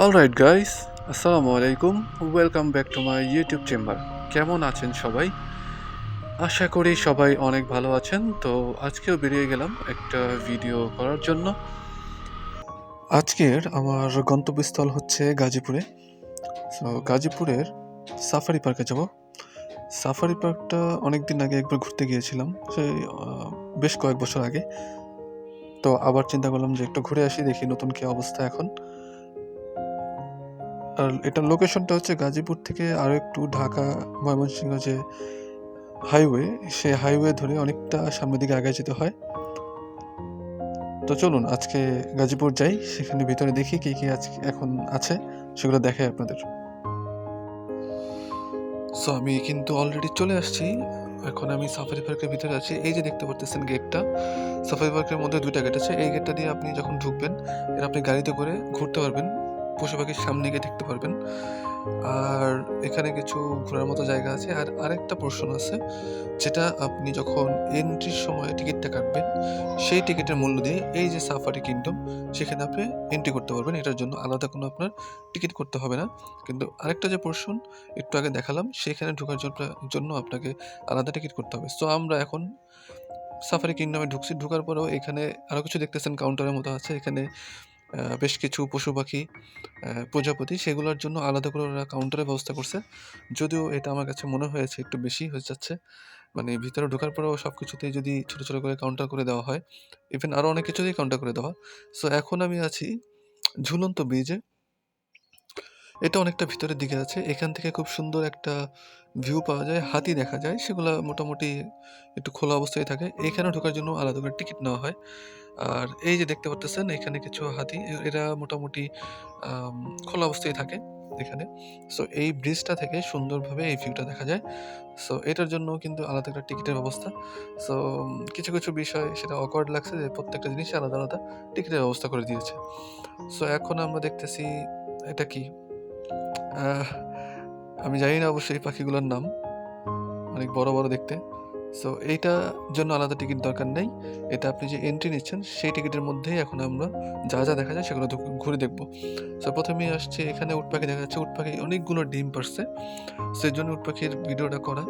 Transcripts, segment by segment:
Alright guys, আসসালামু আলাইকুম। Welcome back to my YouTube chamber. কেমন আছেন সবাই? আশা করি সবাই অনেক ভালো আছেন। তো আজকেও বেরিয়ে গেলাম একটা ভিডিও করার জন্য। আজকের আমার গন্তব্যস্থল হচ্ছে গাজীপুরে। সো গাজীপুরের সাফারি পার্কে যাব। সাফারি পার্কটা অনেক দিন আগে একবার ঘুরতে গিয়েছিলাম, সেই বেশ কয়েক বছর আগে। তো আবার চিন্তা করলাম যে একটু ঘুরে আসি, দেখি নতুন কি অবস্থা এখন। আর এটার লোকেশনটা হচ্ছে গাজীপুর থেকে আরও একটু ঢাকা ময়মনসিংহ যে হাইওয়ে, সেই হাইওয়ে ধরে অনেকটা সামনের দিকে আগায় যেতে হয়। তো চলুন আজকে গাজীপুর যাই, সেখানে ভিতরে দেখি কি কি আজকে এখন আছে, সেগুলো দেখাই আপনাদের। সো আমি কিন্তু অলরেডি চলে আসছি। এখন আমি সাফারি পার্কের ভিতরে আছি। এই যে দেখতে পারতেছেন গেটটা, সাফারি পার্কের মধ্যে দুইটা গেট আছে। এই গেটটা দিয়ে আপনি যখন ঢুকবেন, এর আপনি গাড়িতে করে ঘুরতে পারবেন, পশু পাখির সামনে গিয়ে দেখতে পারবেন। আর এখানে কিছু ঘোরার মতো জায়গা আছে। আর আরেকটা পোর্শন আছে, যেটা আপনি যখন এন্ট্রির সময় টিকিটটা কাটবেন, সেই টিকিটের মূল্য দিয়ে এই যে সাফারি কিংডম, সেখানে আপনি এন্ট্রি করতে পারবেন। এটার জন্য আলাদা কোনো আপনার টিকিট করতে হবে না। কিন্তু আরেকটা যে পোর্শন একটু আগে দেখালাম, সেখানে ঢোকার জন্য আপনাকে আলাদা টিকিট করতে হবে। সো আমরা এখন সাফারি কিংডমে ঢুকছি। ঢোকার পরেও এখানে আরও কিছু দেখতেছেন কাউন্টারের মতো আছে। এখানে বেশ কিছু পশু পাখি, প্রজাপতি, সেগুলোর জন্য আলাদা করে ওরা কাউন্টারের ব্যবস্থা করছে। যদিও এটা আমার কাছে মনে হয়েছে একটু বেশি হয়ে যাচ্ছে। মানে ভিতরে ঢোকার পরেও সব কিছুতেই যদি ছোট, ছোট করে কাউন্টার করে দেওয়া হয়, ইভেন আরও অনেক কিছুতেই কাউন্টার করে দেওয়া। সো এখন আমি আছি ঝুলন্ত ব্রিজে। এটা অনেকটা ভিতরের দিকে আছে। এখান থেকে খুব সুন্দর একটা ভিউ পাওয়া যায়, হাতি দেখা যায়। সেগুলা মোটামুটি একটু খোলা অবস্থায় থাকে। এখানে ঢোকার জন্য আলাদা করে টিকিট নেওয়া হয়। আর এই যে দেখতে পারতেছেন এখানে কিছু হাতি, এরা মোটামুটি আম খোলা অবস্থায় থাকে এখানে। সো এই ব্রিজটা থেকে সুন্দরভাবে এই ভিউটা দেখা যায়। সো এটার জন্য কিন্তু আলাদা একটা টিকিটের ব্যবস্থা। সো কিছু, কিছু বিষয় সেটা awkward লাগছে যে প্রত্যেকটা জিনিসই আলাদা, আলাদা টিকিটের ব্যবস্থা করে দিয়েছে। সো এখন আমরা দেখতেছি এটা কি? আহ আমি জানি না অবশ্য এই পাখিগুলোর নাম। অনেক বড়, বড় দেখতে। সো এইটার জন্য আলাদা টিকিট দরকার নেই। এটা আপনি যে এন্ট্রি নিচ্ছেন সেই টিকিটের মধ্যেই এখন আমরা যা, যা দেখা যায় সেগুলো ঘুরে দেখব। সো ১ম এই আসছি, এখানে উট পাখি দেখা যাচ্ছে। উট পাখি অনেকগুলো ডিম পাড়ছে। সেজন্য উট পাখির ভিডিওটা করা।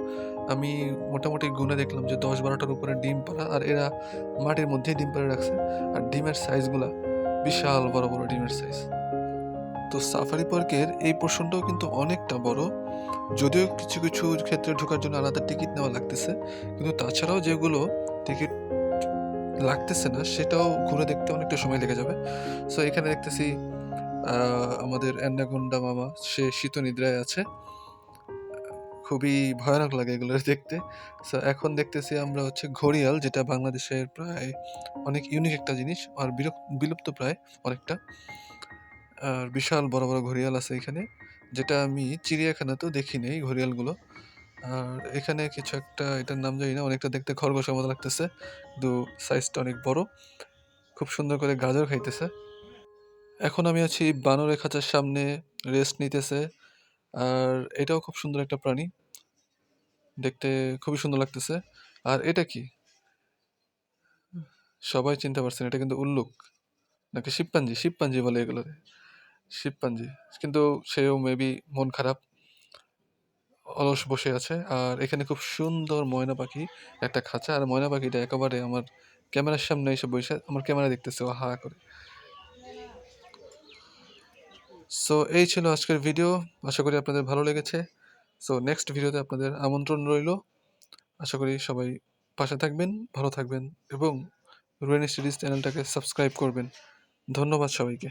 আমি মোটামুটি গুনে দেখলাম যে ১০-১২ টার উপরে ডিম পাড়া, আর এরা মাটির মধ্যেই ডিম পাড়ে রাখছে। আর ডিমের সাইজগুলা বিশাল বড়, বড় ডিমের সাইজ। তো সাফারি পার্কের এই পোরশনটাও কিন্তু অনেকটা বড়। যদিও কিছু, কিছু ক্ষেত্রে ঢোকার জন্য আলাদা টিকিট নেওয়া লাগতেছে। কিন্তু তাছাড়াও যেগুলো টিকিট লাগতেছে না, সেটাও ঘুরে দেখতে অনেকটা সময় লেগে যাবে। সো এখানে দেখতেছি আমাদের অ্যানাকোন্ডা মামা, সে শীতনিদ্রায় আছে। খুবই ভয়ানক লাগে এগুলো দেখতে। সো এখন দেখতেছি আমরা হচ্ছে ঘড়িয়াল, যেটা বাংলাদেশের প্রায় অনেক ইউনিক একটা জিনিস। আর বিলুপ্ত প্রায় অনেকটা। আর বিশাল বড়, বড় ঘড়িয়াল আছে এখানে। যেটা আমি চিড়িয়াখানাতেও দেখি নাই ঘড়িয়ালগুলো। আর এখানে কিছু একটা, এটার নাম জানি না, অনেকটা দেখতে খরগোশের মতো লাগতেছে। কিন্তু সাইজটা অনেক বড়। খুব সুন্দর করে গাজর খাইতেছে। এখন আমি আছি বানরের খাঁচার সামনে, রেস্ট নিতেছে। আর এটাও খুব সুন্দর একটা প্রাণী। দেখতে খুবই সুন্দর লাগতেছে। আর এটা কি? সবাই চিনতে পারছেন, এটা কিন্তু উল্লুক নাকি শিম্পাঞ্জি? শিম্পাঞ্জি বলে এগুলোরে। শিম্পাঞ্জি। কিন্তু সেও মেবি মন খারাপ, অলস বসে আছে। আর এখানে খুব সুন্দর ময়না পাখি, একটা খাঁচা। আর ময়না পাখিটা একেবারে আমার ক্যামেরার সামনে এসে বসে আমার ক্যামেরা দেখতেছে ও হা করে। সো এই ছিল আজকের ভিডিও। আশা করি আপনাদের ভালো লেগেছে। সো নেক্সট ভিডিওতে আপনাদের আমন্ত্রণ রইল। আশা করি সবাই পাশে থাকবেন, ভালো থাকবেন এবং রুয়েনি সিরিজ চ্যানেলটাকে সাবস্ক্রাইব করবেন। ধন্যবাদ সবাইকে।